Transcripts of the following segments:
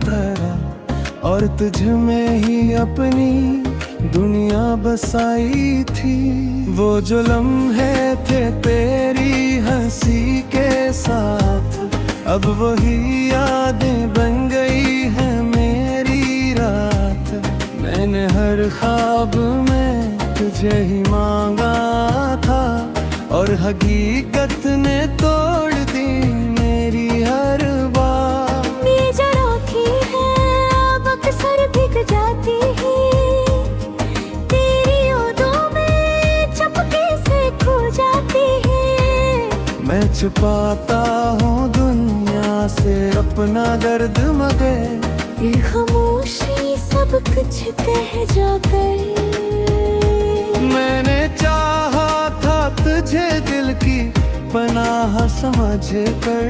तरह, और तुझ में ही अपनी दुनिया बसाई थी। वो जो लम्हे थे तेरी हंसी के साथ, अब वही यादें बन गई है मेरी रात। मैंने हर ख्वाब में तुझे ही मांगा था, और हकीकत ने तोड़ दी मेरी हर बात। ये जो राखी है अब अक्सर भीग जाती है, तेरी यादों में चुपके से खो जाती है। मैं छुपाता हूँ दुनिया से अपना दर्द, मगर ये खामोशी सब कुछ कह जाकर। मैंने चाहा था तुझे दिल की पनाह समझ कर,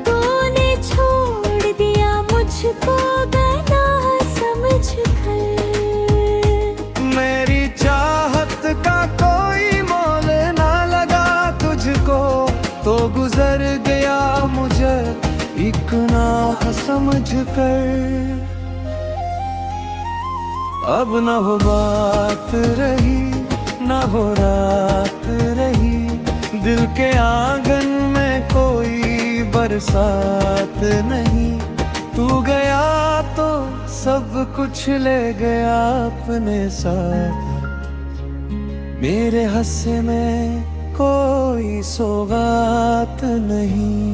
तूने छोड़ दिया मुझको बेनाह समझ कर। मेरी चाहत का कोई मोल ना लगा तुझको, तो गुजर गया मुझे एक नाह समझ कर। अब न वो बात रही, न वो रात रही, दिल के आंगन में कोई बरसात नहीं। तू गया तो सब कुछ ले गया अपने साथ, मेरे हंसे में कोई सौगात नहीं।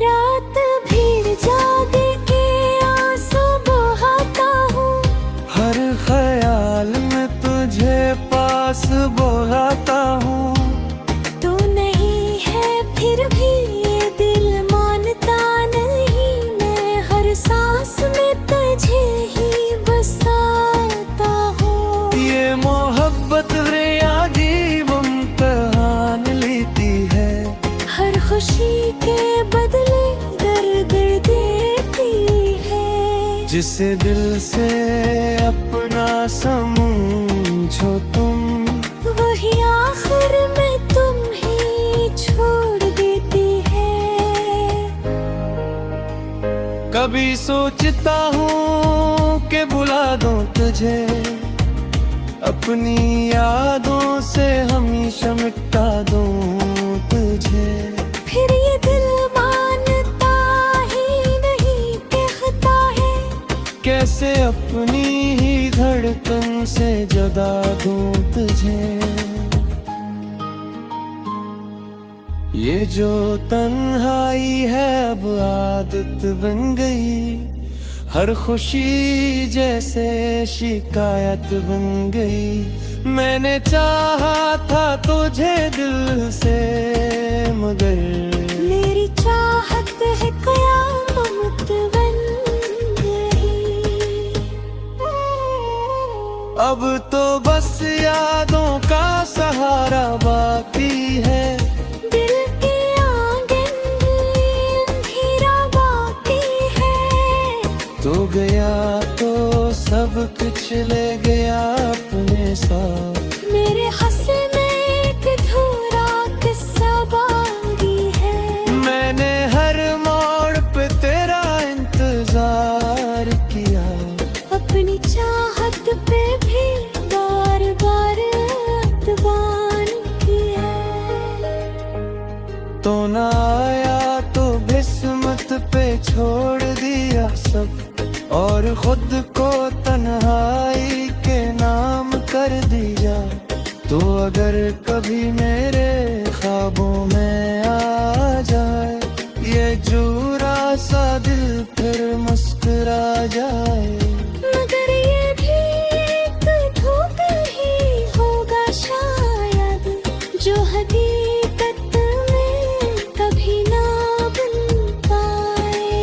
रात भीड़ जागे के आंसू बहाता हूँ, हर ख्याल में तुझे पास बुलाता हूँ। तू नहीं है फिर भी ये दिल मानता नहीं, मैं हर सांस में तुझे ही बसाता हूँ। ये मोहब्बत अजीब इम्तिहान लेती है, हर खुशी के बदले दर्द देती है। जिसे दिल से अपना समझो तुम, वही आखिर में तुम ही छोड़ देती है। कभी सोचता हूँ कि बुला दूं तुझे, अपनी यादों से हमेशा मिटा दूं तुझे। फिर ये दिल मानता ही नहीं, कहता है कैसे अपनी ही धड़कन से जुदा दूं तुझे। ये जो तन्हाई है अब आदत बन गई, हर खुशी जैसे शिकायत बन गई। मैंने चाहा था तुझे दिल से, मगर मेरी चाहत है कयामत बन गई। अब तो बस यादों का सहारा बाकी है, दिल के आंगन में अंधेरा बाकी है। तो गया तो सब कुछ ले गया अपने साथ, मेरे हंसे में एक अधूरा किस्सा बाकी है। मैंने हर मोड़ पे तेरा इंतजार किया, अपनी चाहत पे भी बार बार अतबान किया। तो ना आया तो किस्मत पे छोड़ दिया सब, और खुद को तन्हाई के नाम कर दिया। तो अगर कभी मेरे ख्वाबों में आ जाए ये जूरा सा दिल, फिर मुस्कुरा जाए। मगर ये भी एक धोखा ही होगा शायद, जो हकीकत में कभी ना बन पाए।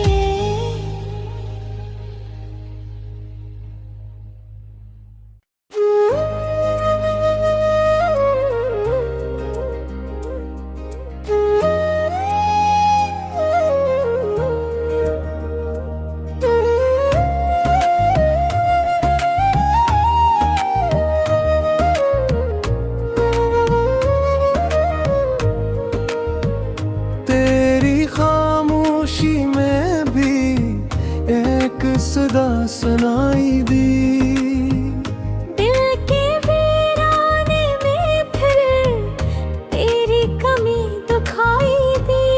सुनाई दी। दिल के वीराने में फिर तेरी कमी दुखाई दी।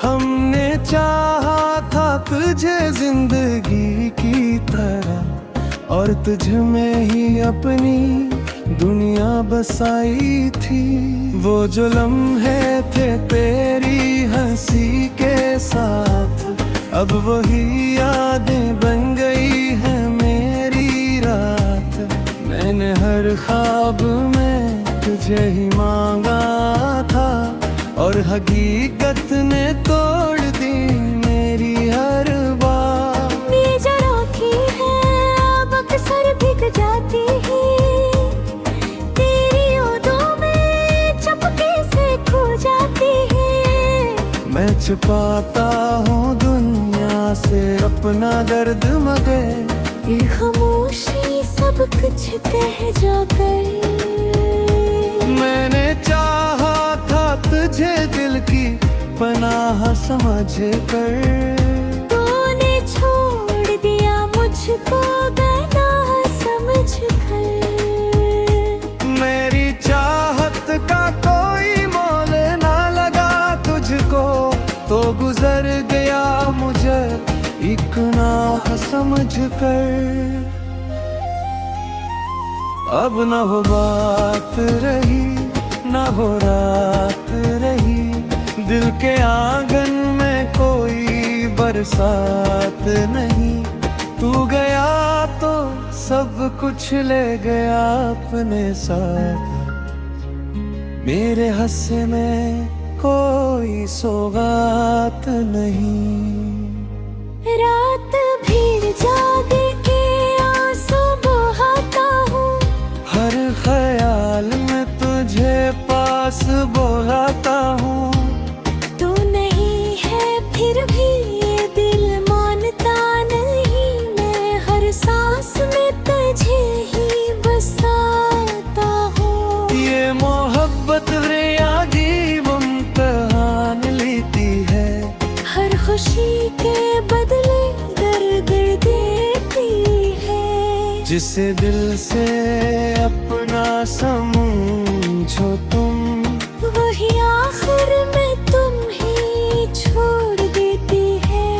हमने चाहा था तुझे जिंदगी की तरह और तुझ में ही अपनी दुनिया बसाई थी। वो जो लम्हे थे तेरी हंसी के साथ अब वही यादें बन गई है मेरी रात। मैंने हर ख्वाब में तुझे ही मांगा था और हकीकत ने तोड़ दी मेरी हर बात। ये जो राखी है अब अक्सर भीग जाती है, तेरी यादों में चुपके से खो जाती है। मैं छुपाता हूँ दुनिया से अपना दर्द मगर ये खामोशी सब कुछ कह जाकर। मैंने चाहा था तुझे दिल की पनाह समझ कर। तूने छोड़ दिया मुझको गनाह समझ कर। मेरी चाहत का कोई मोल ना लगा तुझको तो गुजर गया मुझे एक नाह समझ कर। अब न वो बात रही न वो रात रही, दिल के आंगन में कोई बरसात नहीं। तू गया तो सब कुछ ले गया अपने साथ, मेरे हंसे में कोई सौगात नहीं। रात भीड़ जाग के आंसू बहाता हूँ, हर ख्याल में तुझे पास बुलाता हूँ। तू नहीं है फिर भी ये दिल मानता नहीं, मैं हर सांस में तुझे ही बसाता हूँ। ये मोहब्बत अजीब इम्तिहान लेती है, हर खुशी के बदले दर्द देती है। जिसे दिल से अपना समझो तुम, वही आखिर में तुम ही छोड़ देती है।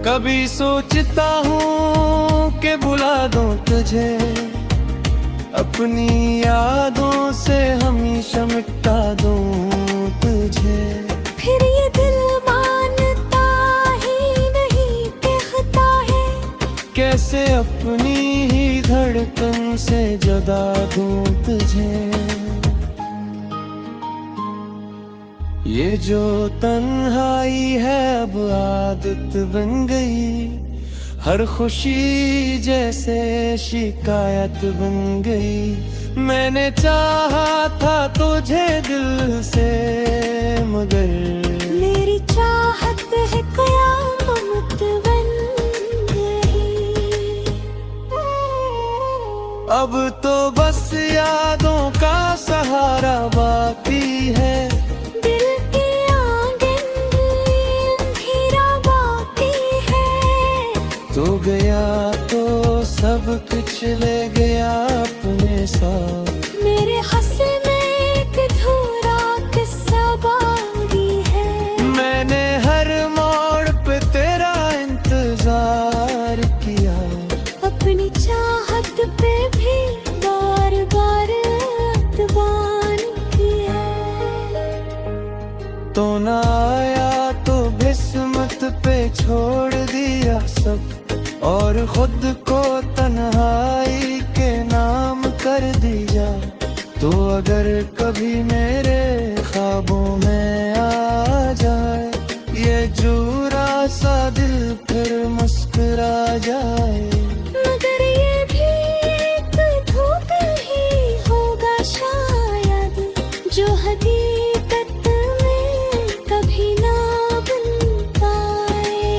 कभी सोचता हूँ कि बुला दूँ तुझे, अपनी यादों से हमेशा मिटा दूँ तुझे। फिर ये दिल मानता ही नहीं, कहता है कैसे अपनी ही धड़कन से जुदा दूँ तुझे। ये जो तन्हाई है अब आदत बन गई, हर खुशी जैसे शिकायत बन गई। मैंने चाहा था तुझे दिल से मगर मेरी चाहत है कयामत बन गई। अब तो बस यादों का सहारा बाकी है, दिल के आंगन में अंधेरा बाकी है। तो गया तो सब कुछ ले गया अपने साथ, मेरे हंसे में एक अधूरा किस्सा बाकी है। मैंने हर मोड़ पे तेरा इंतजार किया, अपनी चाहत पे भी बार बार अतबान किया। तो ना आया तो किस्मत पे छोड़ दिया सब और खुद को तन्हाई के नाम कर दिया। तो अगर कभी मेरे ख्वाबों में आ जाए ये जूरा सा दिल फिर मुस्कुरा जाए। मगर ये भी एक धोखा ही होगा शायद, जो हकीकत में कभी ना बन पाए।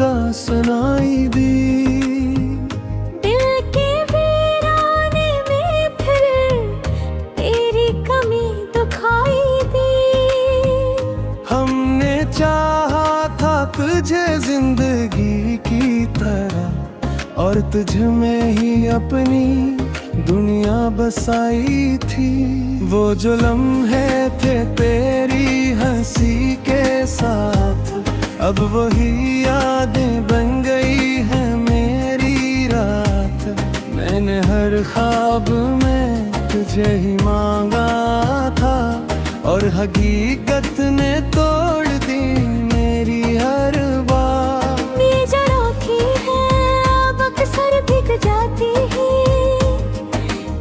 जुदा सुनाई दी। दिल के वीराने में फिर तेरी कमी दुखाई दी। हमने चाहा था तुझे जिंदगी की तरह और तुझ में ही अपनी दुनिया बसाई थी। वो जो लम्हे थे तेरी हंसी के साथ अब वही यादें बन गई है मेरी रात। मैंने हर ख्वाब में तुझे ही मांगा था और हकीकत ने तोड़ दी मेरी हर बात। नीज राखी है अब अक्सर भीग जाती है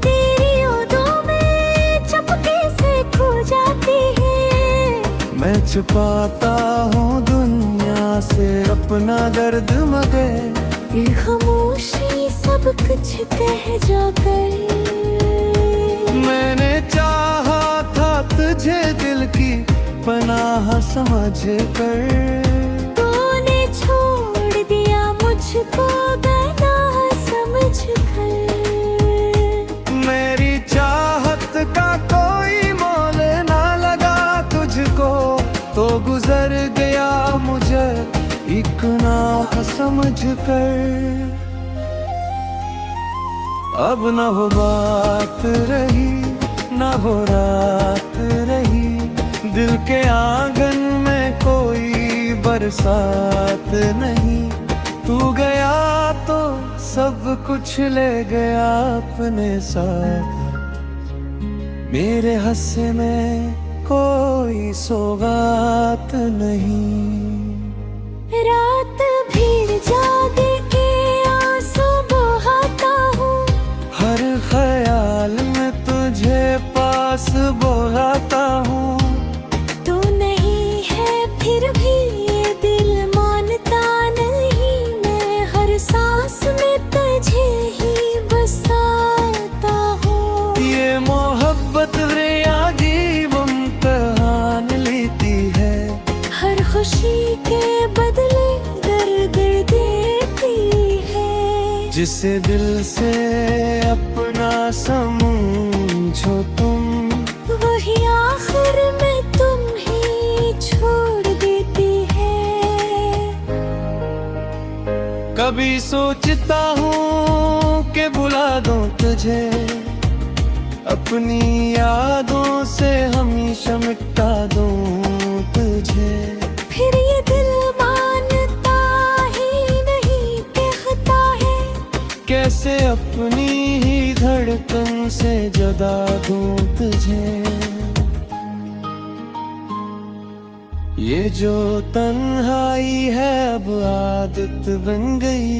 तेरी यादों में, चुपके से खो जाती है। मैं छुपाता हूँ दुनिया से अपना दर्द मगर ये खामोशी सब कुछ कह जाकर। मैंने चाहा था तुझे दिल की पनाह समझ कर। तूने छोड़ दिया मुझको बेनाह समझ कर। मेरी चाहत का कोई मोल ना लगा तुझको तो गुजर गया मुझे एक नाह समझ कर। अब न वो बात रही न वो रात रही, दिल के आंगन में कोई बरसात नहीं। तू गया तो सब कुछ ले गया अपने साथ, मेरे हंसे में कोई सौगात नहीं। रात भीड़ जागे के आंसू बहाता हूँ, हर ख्याल में तुझे पास बुलाता हूँ। तू नहीं है फिर भी ये दिल मानता नहीं, मैं हर सांस में तुझे ही बसाता हूँ। ये मोहब्बत अजीब इम्तिहान लेती है, हर खुशी के बदले दर्द देती है। जिसे दिल से अपना समझो तुम, वही आखिर में तुम ही छोड़ देती है। कभी सोचता हूँ कि बुला दूँ तुझे, अपनी यादों से हमेशा मिटा दूँ तुझे। फिर ये दिल मानता ही नहीं कि खता है, कैसे अपनी ही धड़कन से जुदा दूँ तुझे। ये जो तन्हाई है अब आदत बन गई,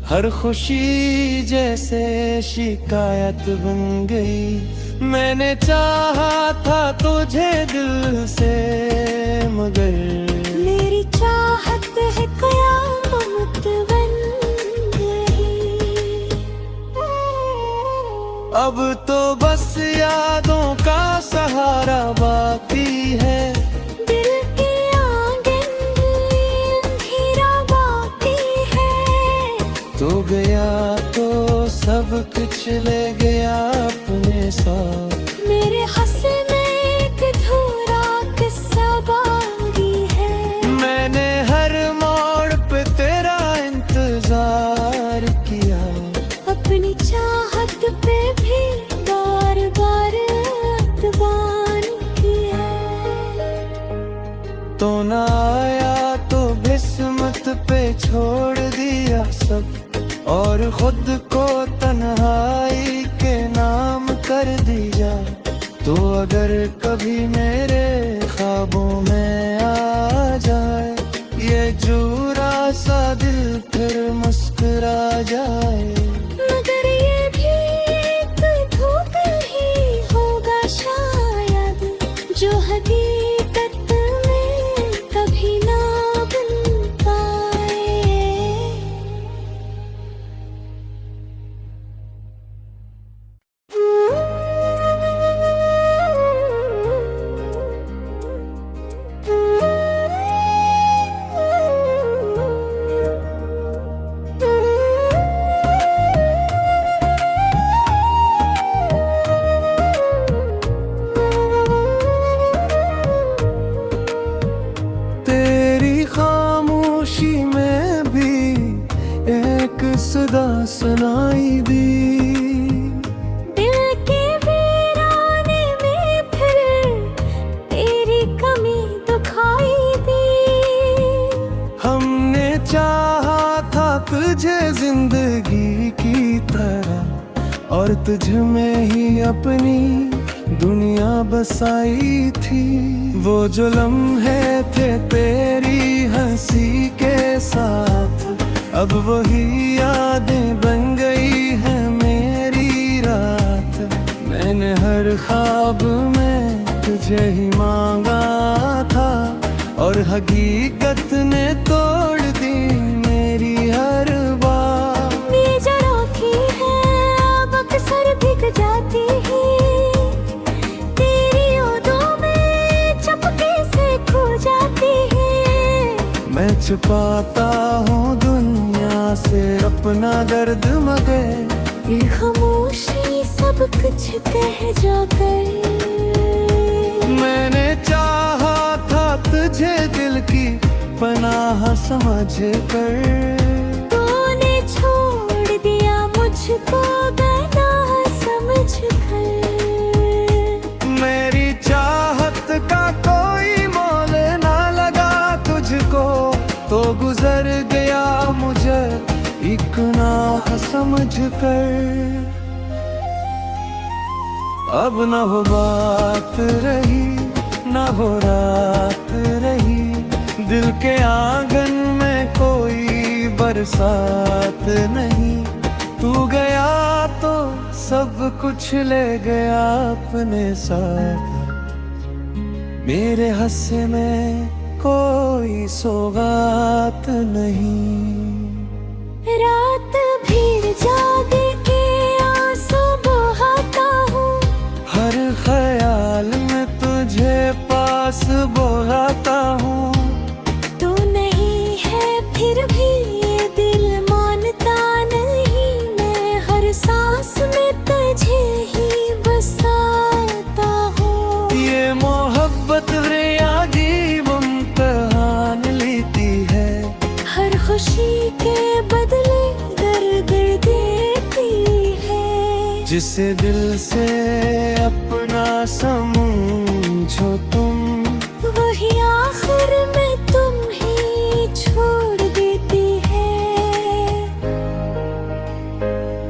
हर खुशी जैसे शिकायत बन गई। मैंने चाहा था तुझे दिल से मगर मेरी चाहत है कयामत बन गई। अब तो बस यादों का सहारा बाकी है, दिल के आंगन में अंधेरा बाकी है। तो गया तो सब कुछ ले गया अपने साथ, मेरे हंस में एक अधूरा किस्सा बाकी है। मैंने हर मोड़ पे तेरा इंतजार किया, अपनी चाहत पे भी बार बार अतबान किया। तो ना आया तो किस्मत पे छोड़ दिया सब और खुद को तन्हाई के नाम कर दिया। तो अगर कभी मेरे ख्वाबों में आ जाए ये जूरा सा दिल फिर मुस्कुरा जाए। मगर ये भी एक धोखा ही होगा शायद, जो हकीकत में कभी ना बन पाए। खामोशी में भी एक सदा सुनाई दी। दिल के वीराने में फिर तेरी कमी दिखाई दी। हमने चाहा था तुझे जिंदगी की तरह और तुझ में ही अपनी दुनिया बसाई थी। वो जो लम्हे थे तेरी हंसी के साथ अब वही यादें बन गई है मेरी रात। मैंने हर ख्वाब में तुझे ही मांगा था और हकीकत ने तोड़ दी मेरी हर बात। ये जो राखी है अब अक्सर भीग जाती है तेरी यादों में, चुपके से खो जाती है। मैं छुपाता हूँ दुनिया से अपना दर्द मगर ये खामोशी सब कुछ कह जाकर। मैंने चाहा था तुझे दिल की पनाह समझ कर। तूने छोड़ दिया मुझको गनाह समझ कर। मेरी चाहत का कोई मोल ना लगा तुझको तो गुजर गया मुझे एक नाह समझ कर। अब न वो बात रही न वो रात रही, दिल के आंगन में कोई बरसात नहीं। तू गया तो सब कुछ ले गया अपने साथ, मेरे हंसे में कोई सौगात नहीं। रात भीड़ जाग के आंसू बहाता हूँ, हर ख्याल में तुझे पास बुलाता हूँ। तू नहीं है फिर भी ये दिल मानता नहीं, मैं हर सांस में तुझे ही बसाता हूँ। ये मोहब्बत अजीब इम्तिहान लेती है, हर खुशी के बदले दर्द देती है। जिसे दिल से अपना समझो तुम, वही आखिर में तुम ही छोड़ देती है।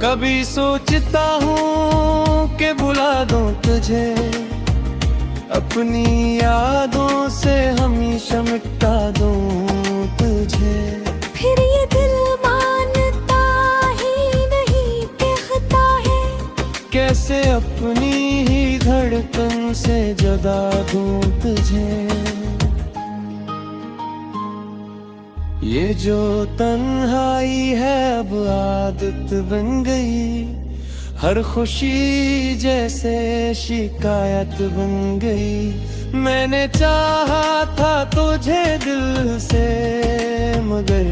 कभी सोचता हूँ कि बुला दूं तुझे, अपनी यादों से हमेशा मिटा दूं तुझे। फिर ये दिल मानता ही नहीं, कहता है कैसे अपनी ही धड़कन से जुदा दूं तुझे। ये जो तन्हाई है अब आदत बन गई, हर खुशी जैसे शिकायत बन गई। मैंने चाहा था तुझे दिल से मगर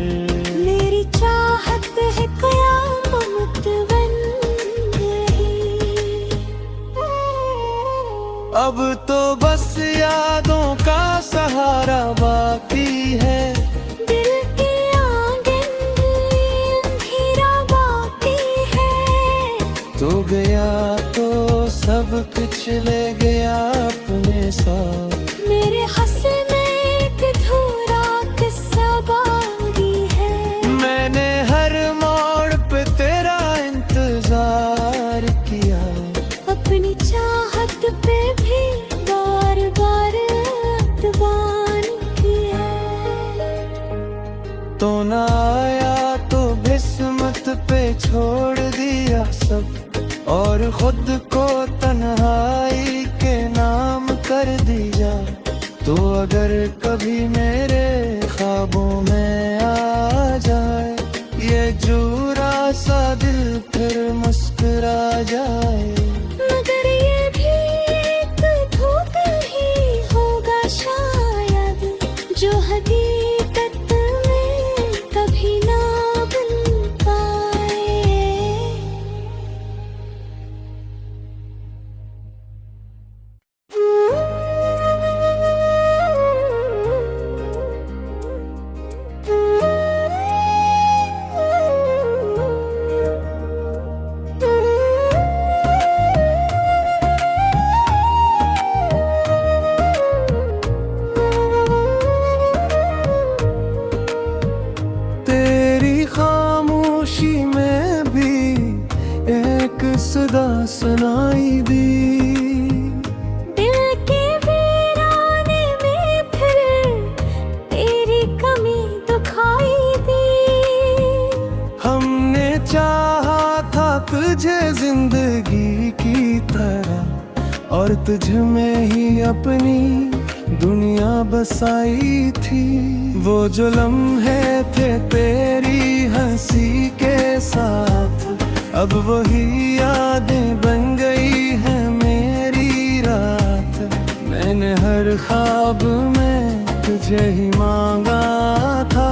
मेरी चाहत है कयामत बन गई। अब तो बस यादों का सहारा बाकी है, दिल के आंगन में अंधेरा बाकी है। तो गया तो सब कुछ ले गया अपने साथ, मेरे हंसे में एक अधूरा किस्सा बाकी है। मैंने हर मोड़ पे तेरा इंतजार किया, अपनी चाहत पे भी बार बार अतबान किया। तो ना आया तो किस्मत पे छोड़ दिया सब और खुद को तन्हाई के नाम कर दिया। तो अगर कभी मेरे ख्वाबों में आ जाए ये जूरा सा दिल फिर मुस्कुरा जाए। मगर ये भी एक धोखा ही होगा शायद, जो हकीकत में कभी ना बन पाए। सुनाई दी। दिल के वीराने में फिर तेरी कमी दुखाई दी। हमने चाहा था तुझे जिंदगी की तरह और तुझ में ही अपनी दुनिया बसाई थी। वो जो लम्हे थे तेरी हंसी के साथ अब वही यादें बन गई है मेरी रात। मैंने हर ख्वाब में तुझे ही मांगा था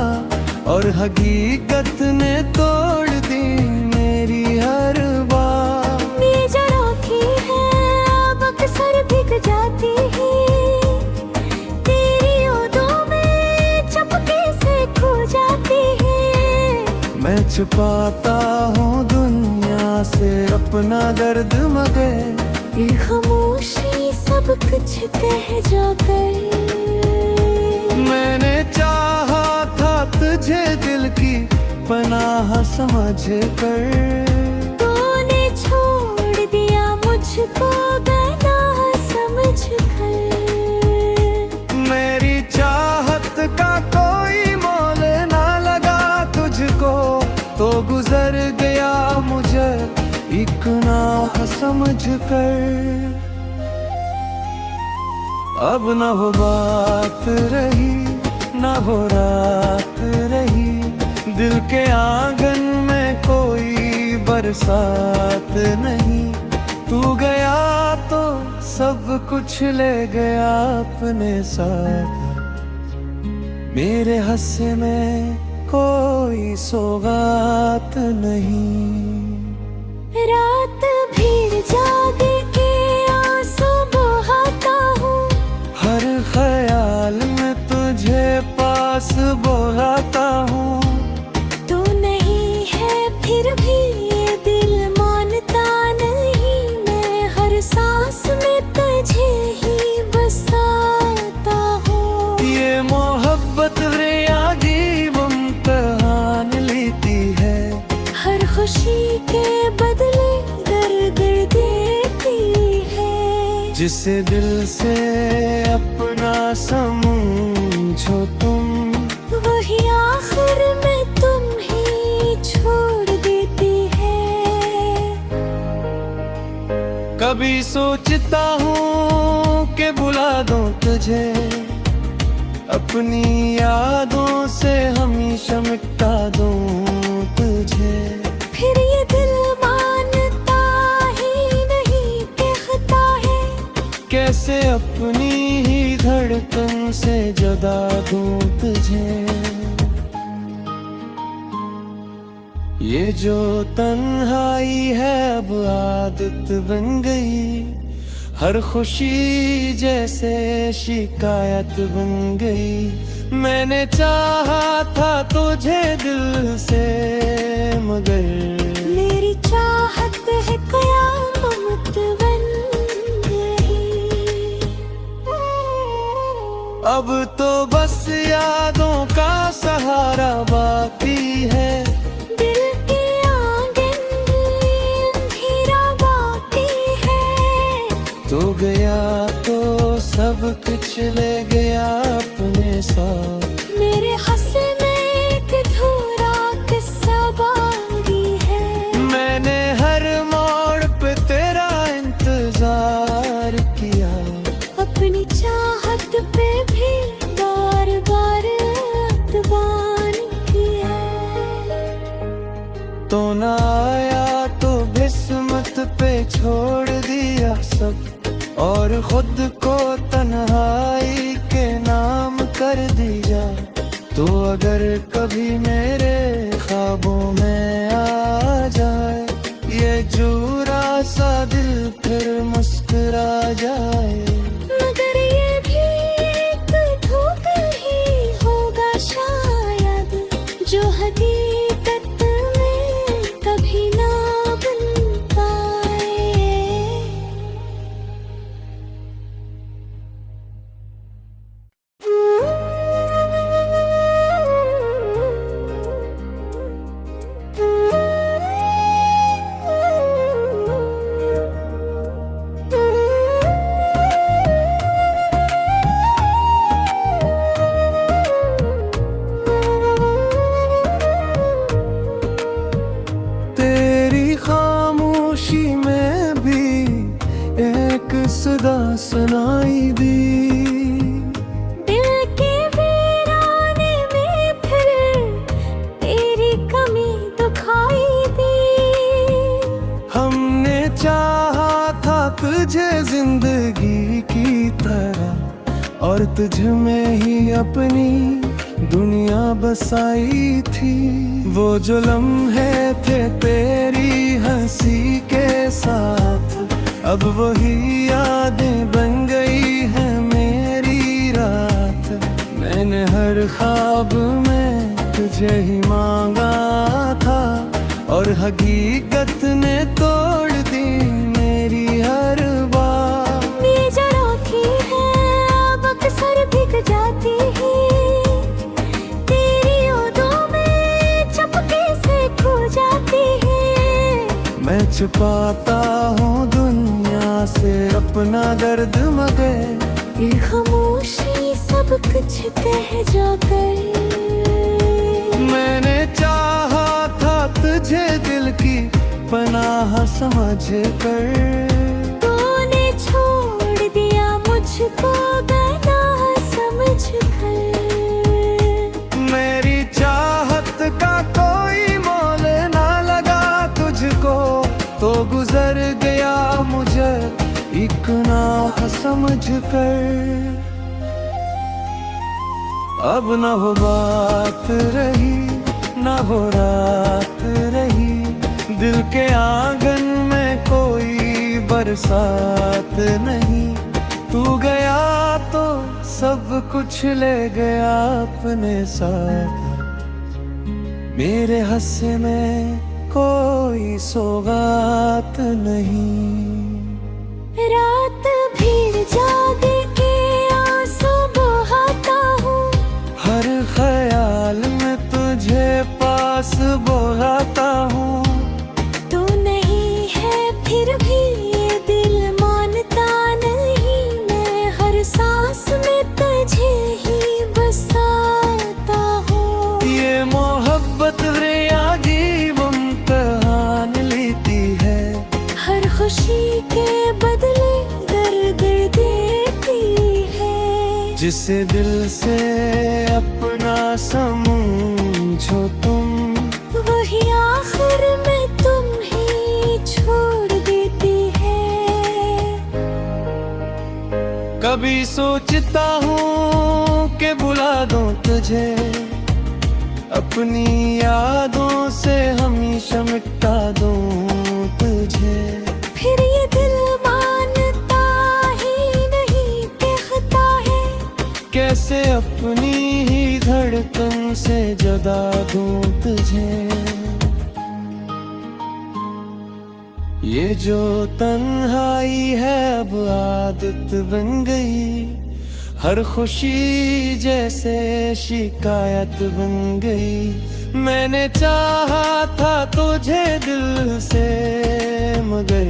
और हकीकत ने तोड़ दी मेरी हर बात। ये जो राखी है अब अक्सर भीग जाती है, तेरी यादों में चुपके से खो जाती है। मैं छुपाता हूँ दुनिया से अपना दर्द मगर ये खामोशी सब कुछ कह जाकर। मैंने चाहा था तुझे दिल की पनाह समझ कर। तूने छोड़ दिया मुझको बेनाह समझ कर। मेरी चाहत का कोई मोल ना लगा तुझको तो गुजर गया मुझे एक नाह समझ कर। अब न वो बात रही न वो रात रही, दिल के आंगन में कोई बरसात नहीं। तू गया तो सब कुछ ले गया अपने साथ, मेरे हंसे में कोई सौगात नहीं। रात भीड़ जागे के आंसू बहाता हूँ, हर ख्याल में तुझे पास बुलाता हूँ। तू नहीं है फिर भी ये दिल मानता नहीं, मैं हर सांस में तुझे ही बसाता हूँ। ये मोहब्बत अजीब इम्तिहान लेती है, हर खुशी के बदले दर्द देती है। जिसे दिल से अपना समझो तुम, वही आखिर में तुम ही छोड़ देती है। कभी सोचता हूँ कि बुला दूँ तुझे, अपनी यादों से हमेशा मिटा दूँ तुझे। फिर ये दिल मानता ही नहीं, कहता है कैसे अपनी ही धड़कन से जुदा दूँ तुझे। ये जो तन्हाई है अब आदत बन गई, हर खुशी जैसे शिकायत बन गई। मैंने चाहा था तुझे दिल से मगर मेरी चाहत है कयामत बन गई। अब तो बस यादों का सहारा बाकी है, दिल के आंगन में अंधेरा बाकी है। तो गया तो सब कुछ ले गया अपने साथ, मेरे हंसे में एक अधूरा किस्सा बाकी है। मैंने हर मोड़ पे तेरा इंतजार किया, अपनी चाहत पे भी बार बार अतबान किया। तो ना आया तो किस्मत पे छोड़ दिया सब और खुद को तन्हाई के नाम कर दिया। तो अगर कभी मेरे ख्वाबों में आ जाए ये जूरा सा दिल फिर मुस्कुरा जाए। मगर ये भी एक धोखा ही होगा शायद, जो हकीकत में कभी ना बन पाए। और तुझ में ही अपनी दुनिया बसाई थी। वो जो लम्हे थे तेरी हंसी के साथ, अब वही यादें बन गई है मेरी रात। मैंने हर ख्वाब में तुझे ही मांगा था, और हकीकत ने तोड़ दी मेरी हर बात। ये जो राखी है अब अक्सर भीग जाती है, तेरी यादों में चुपके से खो जाती है। मैं छुपाता हूँ दुनिया से अपना दर्द, मगर ये खामोशी सब कुछ कह जाकर। मैंने चाहा था तुझे दिल की पनाह समझ कर, तूने छोड़ दिया मुझको बेनाह समझ कर। मेरी चाहत का कोई मोल ना लगा तुझको, तो गुजर गया मुझे एक नाह समझ कर। अब न वो बात रही, न वो रात रही, दिल के आंगन में कोई बरसात नहीं। तू गया तो सब कुछ ले गया अपने साथ, मेरे हंसे में कोई सौगात नहीं। रात भीड़ जाग के आंसू बहाता हूँ, हर ख्याल में तुझे पास बुलाता हूँ। तू नहीं है फिर भी ये दिल मानता नहीं, मैं हर सांस में तुझे ही बसाता हूँ। ये मोहब्बत अजीब इम्तिहान लेती है, हर खुशी के बदले दर्द देती है। जिसे दिल से अपना समझो तुम, वही आखिर में तुम ही छोड़ देती है। कभी सोचता हूँ कि बुला दूं तुझे, अपनी यादों से हमेशा मिटा दूं तुझे। फिर ये दिल मानता ही नहीं, कहता है कैसे अपनी ही धड़कन से जुदा दूं तुझे। ये जो तन्हाई है अब आदत बन गई, हर खुशी जैसे शिकायत बन गई। मैंने चाहा था तुझे दिल से, मगर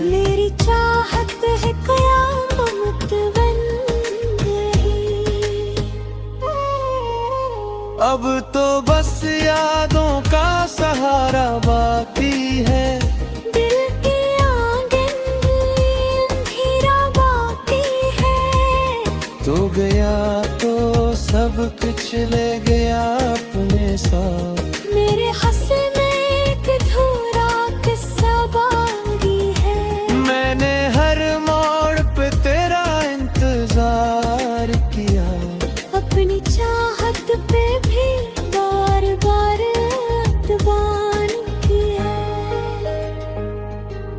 मेरी चाहत है कयामत बन गई। अब तो बस यादों का सहारा बाकी है, दिल के आंगन में अंधेरा बाकी है। तो गया तो सब कुछ ले गया अपने साथ, मेरे हंसे में एक अधूरा किस्सा बाकी है। मैंने हर मोड़ पे तेरा इंतजार किया, अपनी चाहत पे भी बार बार अतबान किया।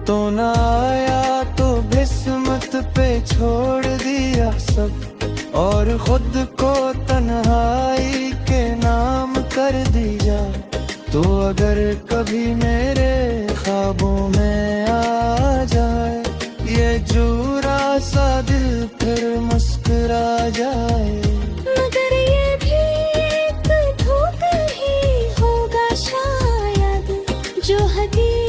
तो ना आया तो किस्मत पे छोड़ दिया सब, और खुद को तन्हाई के नाम कर दिया। तो अगर कभी मेरे ख्वाबों में आ जाए ये जूरा सा दिल, फिर मुस्कुरा जाए। मगर ये भी एक धोखा ही होगा शायद, जो हकीकत